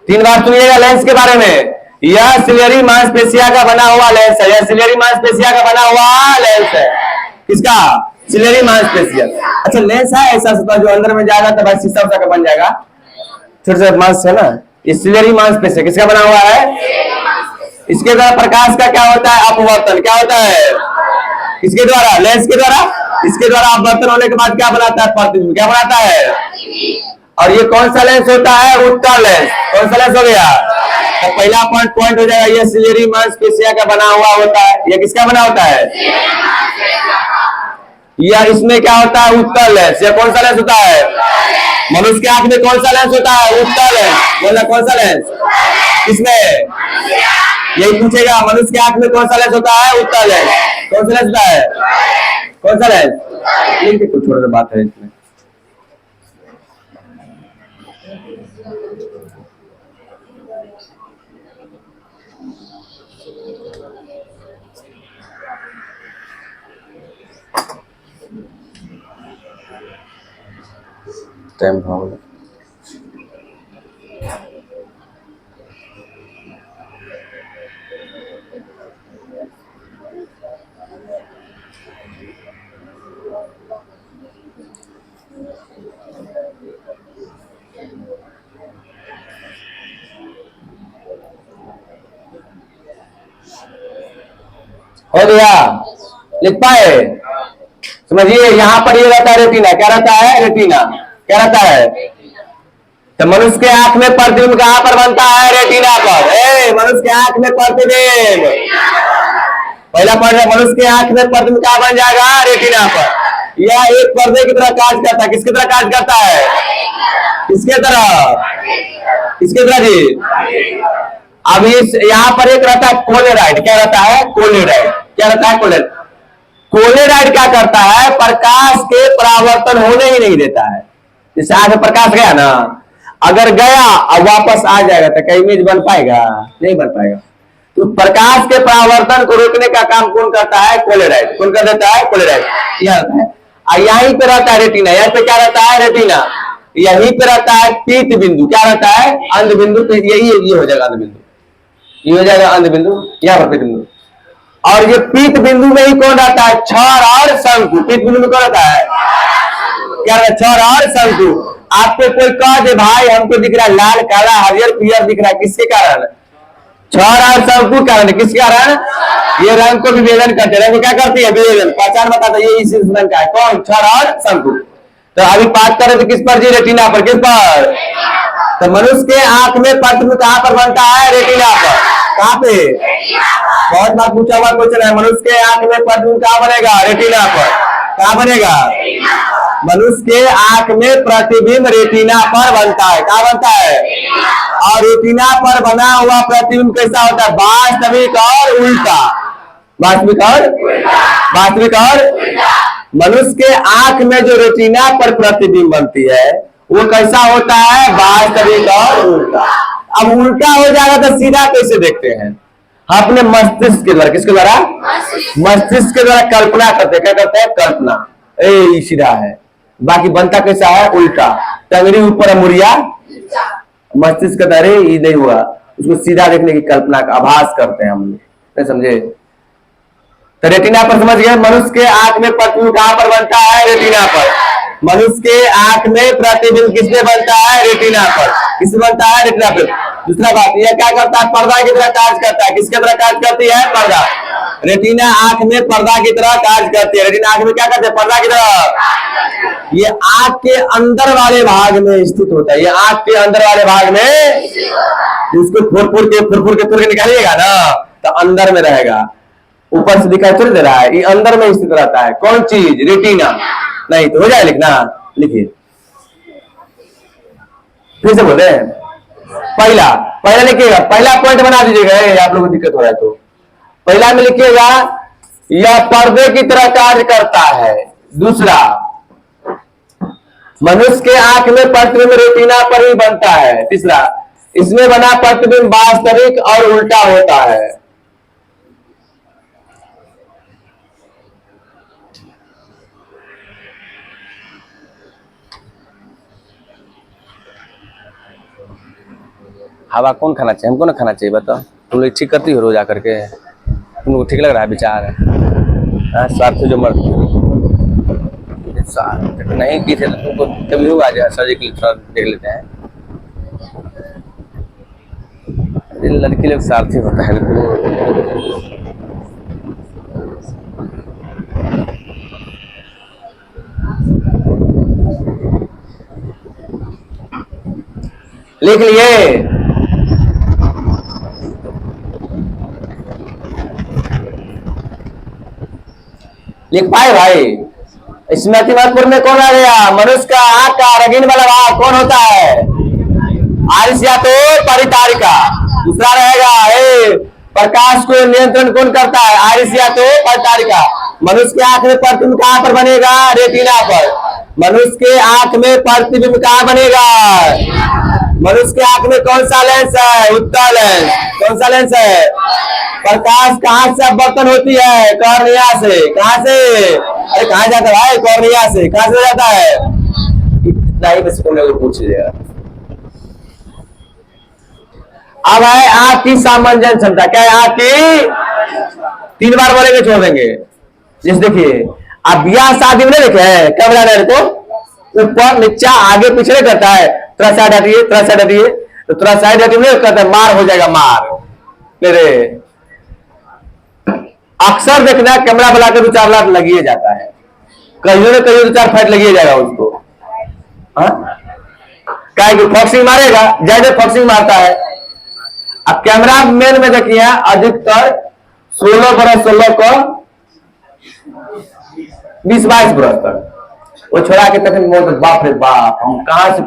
तीन बार सुनिएगा लेंस के बारे में यह सिलियरी मांसपेशिया का बना हुआ लेंस है यह सिलियरी मांसपेशिया का बना हुआ लेंस है किसका सिलियरी मांसपेशिया अच्छा लेंस है ऐसा जो अंदर में जाएगा तो भाई शीशा का बन जाएगा छोटे छोटे मांस है ना ये सिलियरी मांसपेशिया किसका बना हुआ है इसके द्वारा प्रकाश का क्या होता है अपवर्तन क्या होता है किसके द्वारा लेंस के द्वारा इसके द्वारा अपवर्तन होने के बाद क्या बनाता है प्रतिबिंब क्या बनाता है और ये कौन सा लेंस होता है उत्तल लेंस कौन सा लेंस हो गया तो पहला पॉइंट हो जाएगा ये सिलियरी मांसपेशिया का बना हुआ होता है ये किसका बना होता है या इसमें क्या होता है उत्तल लेंस ये कौन सा लेंस होता है मनुष्य के आंख में कौन सा लेंस होता है उत्तल लेंस बोला कौन सा लेंस इसमें यही पूछेगा मनुष्य के आंख में कौन सा लेंस होता है उत्तल लेंस कौन सा लेंस होता है कौन सा लेंस कुछ थोड़ा सा बात है इसमें टाइम हो गया हो गया लिख पाए समझिए यहाँ पर ये रहता है रेटिना क्या रहता है रेटिना क्या रहता है तो मनुष्य के आंख में प्रतिबिंब कहां पर बनता है रेटिना पर मनुष्य के आंख में प्रतिबिंब पहला पॉइंट है मनुष्य के आंख में प्रतिबिंब कहां बन जाएगा रेटिना पर यह एक पर्दे की तरह कार्य करता है किसकी तरह कार्य करता है किसके तरह जी अब इस यहाँ पर एक रहता है कोलेराइड क्या रहता है कोलेराइड क्या रहता है कोलेराइड क्या करता है, प्रकाश के परावर्तन होने ही नहीं देता है। जैसे आंख में प्रकाश गया ना, अगर गया अब वापस आ जाएगा तो क्या इमेज बन पाएगा? नहीं बन पाएगा। तो प्रकाश के परावर्तन को रोकने का काम कौन करता है? कोलेराइड। कौन कर देता है? कोलेराइड। यह रहता है, यहीं पे रहता है रेटिना। यहाँ पे क्या रहता है? रेटिना। यहीं पे रहता है पीत बिंदु। क्या रहता है? अंध बिंदु। तो यही ये हो जाएगा अंध बिंदु, ये हो जाएगा अंध बिंदु, यहाँ पर पीत बिंदु। और ये पीत बिंदु में ही कौन रहता है? क्षौर और शंकु। पीत बिंदु में कौन रहता है? क्या रहता है? क्षौर और शंकु। आपको कोई कह दे भाई हमको दिख रहा है लाल, काला, हरियर, पीयर दिख रहा है, किसके कारण? क्षौर और शंकु कारण। किसके कारण? ये रंग को विभेदन करते। रंग को क्या करती है? विभेदन। पहचान बताता ये इस रंग का है। कौन? क्षौर और शंकु। तो अभी बात करें तो किस पर जी? रेटिना पर। किस पर? तो मनुष्य के आंख में प्रतिबिंब कहां पर बनता है? रेटिना पर। कहां पे? बहुत बार पूछा हुआ क्वेश्चन है, मनुष्य के आंख में प्रतिबिंब कहां बनेगा? रेटिना पर। कहां बनेगा? मनुष्य के आंख में प्रतिबिंब रेटिना पर बनता है। कहां बनता है? और रेटिना पर बना हुआ प्रतिबिंब कैसा होता है? वास्तविक और उल्टा। वास्तविक और वास्तविक और मनुष्य के आंख में जो रेटिना पर प्रतिबिंब बनती है वो कैसा होता है? वास्तविक और उल्टा। अब उल्टा हो जाएगा तो सीधा कैसे देखते हैं? अपने मस्तिष्क के द्वारा। किसके द्वारा? मस्तिष्क के द्वारा कल्पना करते। क्या करते हैं? कल्पना। ए सीधा है, बाकी बनता कैसा है? उल्टा। टंगड़ी ऊपर, मुड़िया मस्तिष्क का अरे ये नहीं हुआ, उसको सीधा देखने की कल्पना का आभास करते हैं हम लोग। समझे? तो रेटिना पर समझ गए। मनुष्य के आंख में प्रतिबिंब कहां पर बनता है? रेटिना पर। मनुष्य के आंख में प्रतिबिंब किसमें बनता है? रेटिना पर। किसमें बनता है? रेटिना पर। दूसरा बात, यह क्या करता है? पर्दा की तरह कार्य करता है। किसके तरह कार्य करती है? पर्दा। रेटिना आंख में पर्दा की तरह कार्य करती है। रेटिना आंख में क्या करते हैं? पर्दा की तरह। ये आंख के अंदर वाले भाग में स्थित होता है। ये आंख के अंदर वाले भाग में, इसको फुर के निकालिएगा ना तो अंदर में रहेगा। ऊपर से दिखाई थोड़ी दे रहा है, ये अंदर में स्थित रहता है। कौन चीज? रेटिना। नहीं तो हो जाए लिखना। लिखिए फिर से बोले। पहला पहला लिखिएगा, पहला पॉइंट बना दीजिएगा। आप लोगों को दिक्कत हो रहा है तो पहला में लिखिएगा यह पर्दे की तरह कार्य करता है। दूसरा, मनुष्य के आंख में प्रतिबिंब रेटिना पर ही बनता है। तीसरा, इसमें बना प्रतिबिंब वास्तविक और उल्टा होता है। हवा कौन खाना चाहिए? हमको ना खाना चाहिए। बताओ, तुम लोग ठीक करती हो रोज आकर के? तुम लोग ठीक लग रहा है विचार? स्वार्थ जो मर नहीं की थे तुमको कभी होगा जो सर्जिकल थोड़ा देख लेते हैं। लड़की लोग स्वार्थी होता है। लिख लिए? लिख पाए भाई? स्मृतिमतपुर में कौन आ गया? मनुष्य का आंख का रंगीन वाला भाग कौन होता है? आरिस या तो परितारिका। दूसरा रहेगा प्रकाश को नियंत्रण कौन करता है? आरिस या तो परितारिका। मनुष्य के आंख में प्रतिबिंब कहां पर बनेगा? रेटिना पर। मनुष्य के आंख में प्रतिबिंब कहां बनेगा? मनुष्य के आंख में कौन सा लेंस है? उत्तल लेंस। कौन सा लेंस है? प्रकाश कहां से अपवर्तन होती है? कॉर्निया से। कहां से? अरे कहां जाता है भाई? कॉर्निया से। कहां से जाता है? इतना ही बस पूछ लीजिएगा। अब है आंख की सामंजस्य क्षमता। क्या है आंख की? 3 बार बोलेंगे छोड़ देंगे। जैसे देखिए, अब ब्याह शादी में नहीं देखे हैं कैमरा मैन को ऊपर नीचा आगे पिछड़े करता है, थोड़ा साइड हटिए, थोड़ा साइड हटिए, तो थोड़ा साइड हटिए नहीं करता है, मार हो जाएगा मार। मेरे अक्सर देखना कैमरा बुला के 2-4 लाख लगिए जाता है, कहीं ना कहीं 2-4 फाइट लगिए जाएगा उसको। क्या फॉक्सिंग मारेगा, ज्यादा फॉक्सिंग मारता है। अब कैमरा मैन में देखिए अधिकतर 16 बरस 16 को 20-22 बरस तक वो छोड़ा के तक बाप रे बाप हम कहां से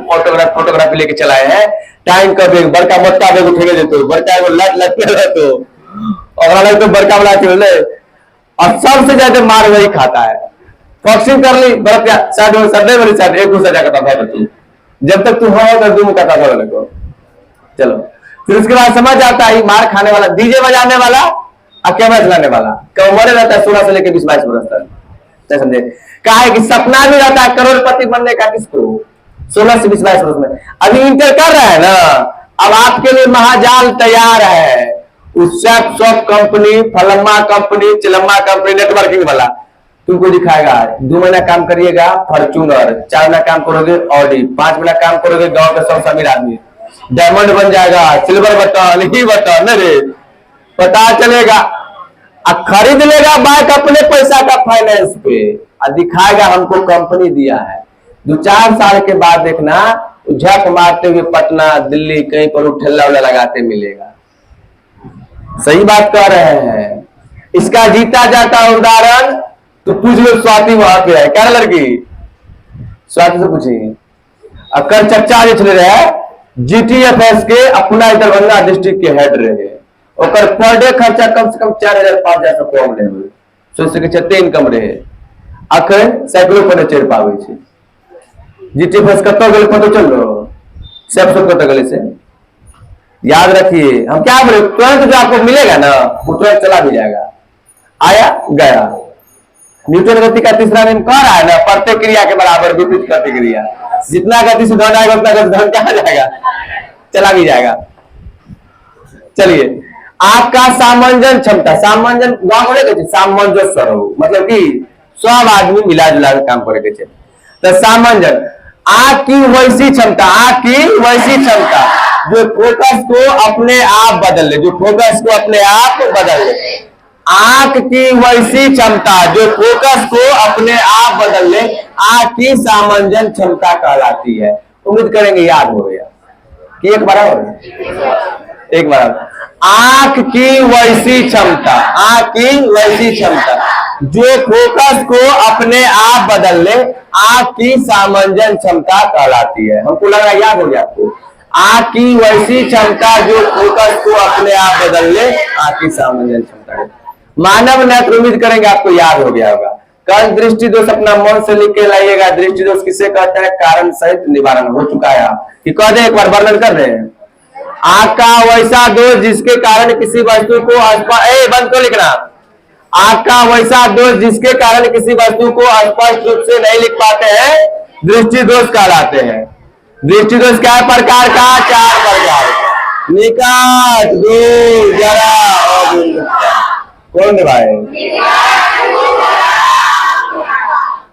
फोटोग्राफी लेके चलाए हैं। टाइम का बेग बड़का मोटा बेग उठेंगे देते बड़का एगो लट लटके रहते और अलग तो बड़का वाला चले और सबसे ज्यादा मार वही खाता है। बॉक्सिंग कर ली बर्फ क्या साइड में सदे वाली साइड एक दूसरा जाकर था तू, जब तक तू हो तो तुम कहता था वाले को। चलो फिर उसके बाद समझ आता है मार खाने वाला, डीजे बजाने वाला, कैमरा चलाने वाला क्या उम्र रहता है 16 से लेकर 20-22 वर्ष तक, समझे। कहा है कि सपना भी रहता है करोड़पति बनने का किसको, 16 से 20-22 वर्ष में। अभी इंटर कर रहा है ना, अब आपके लिए महाजाल तैयार है। उस सब कंपनी, फलम्मा कंपनी, चिलम्मा कंपनी, नेटवर्किंग वाला तुमको दिखाएगा। 2 महीना काम करिएगा फॉर्च्यूनर, 4 महीना काम करोगे ऑडी, 5 महीना काम करोगे गांव का सबसे अमीर आदमी, डायमंड बन जाएगा, सिल्वर बटन, ही बटन, रे पता चलेगा। अब खरीद लेगा बाइक अपने पैसा का फाइनेंस पे, और दिखाएगा हमको कंपनी दिया है। 2-4 साल के बाद देखना झक मारते हुए पटना, दिल्ली कहीं पर ठेला उला लगाते मिलेगा। सही बात कर रहे हैं। इसका जीता जाता उदाहरण तो पूछ लो, स्वाति वहां पे है क्या लड़की, स्वाति से पूछिए। अकर चर्चा जो चल रहा है GTFS के अपना दरभंगा डिस्ट्रिक्ट के हेड रहे, और पर डे खर्चा कम से कम 4,000-5,000 से कम रहे, सोच सके छते इनकम रहे, अखन साइकिलो पर चढ़ पावे छे। GTFS कतो गेल पता चल लो, सब कतो गेल से याद रखिए। हम क्या बोले, तुरंत जो आपको मिलेगा ना वो तुरंत चला भी जाएगा, आया गया। न्यूटन गति का तीसरा नियम कह रहा है ना, प्रतिक्रिया के बराबर विपरीत प्रतिक्रिया। जितना गति से धन आएगा उतना गति धन कहा जाएगा, चला भी जाएगा। चलिए, आपका सामंजन क्षमता, सामंजन सामंजस्य रहो, मतलब कि सब आदमी मिला जुला के काम करे के। तो सामंजन आपकी वैसी क्षमता, आपकी वैसी क्षमता जो फोकस को अपने आप बदल ले, जो फोकस को अपने आप बदल ले। आंख की वैसी क्षमता जो फोकस को अपने आप बदल ले, आंख की सामंजन क्षमता कहलाती है। उम्मीद करेंगे याद हो गया कि एक बार आंख की वैसी क्षमता, आंख की वैसी क्षमता जो फोकस को अपने आप बदल ले, आंख की सामंजन क्षमता कहलाती है। हमको लग रहा है याद हो गया आपको। आंख की वैसी क्षमता जो फोकस को अपने आप बदल ले, आंख की सामंजन क्षमता। मानव नेत्र, उम्मीद करेंगे आपको याद हो गया होगा। कल दृष्टि दोष अपना मन से लिख के लाइएगा। दृष्टि दोष किसे कहते हैं, कारण सहित निवारण हो चुका है कि कह दे, एक बार वर्णन कर रहे हैं। आंख का वैसा दोष जिसके कारण किसी वस्तु को बंद को लिखना। आंख का वैसा दोष जिसके कारण किसी वस्तु को स्पष्ट रूप से नहीं लिख पाते हैं, दृष्टि दोष कहलाते हैं। दृष्टि दोष क्या प्रकार का, 4 प्रकार। निकट, दूर, जरा और कौन भाई?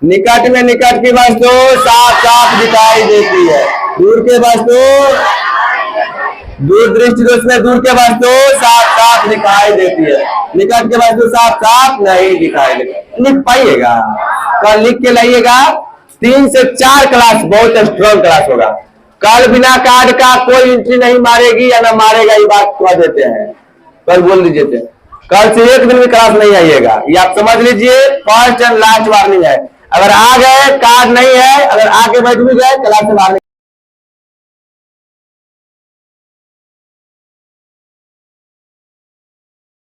निकट में निकट की वस्तु साफ साफ दिखाई देती है, दूर के वस्तु, दूर दृष्टि दोष में दूर के वस्तु साफ साफ दिखाई देती है, निकट के वस्तु साफ साफ नहीं दिखाई देती। लिख पाइएगा, कल लिख के लाइएगा। 3 से 4 क्लास बहुत स्ट्रॉन्ग क्लास होगा। कल बिना कार्ड का कोई एंट्री नहीं मारेगी या ना मारेगा, ये बात कह देते हैं, कल बोल दीजिए थे। कल से 1 दिन भी क्लास नहीं आइएगा, ये आप समझ लीजिए। फर्स्ट एंड लास्ट वार्निंग है। अगर आ गए कार्ड नहीं है, अगर आके बैठ भी गए क्लास से बाहर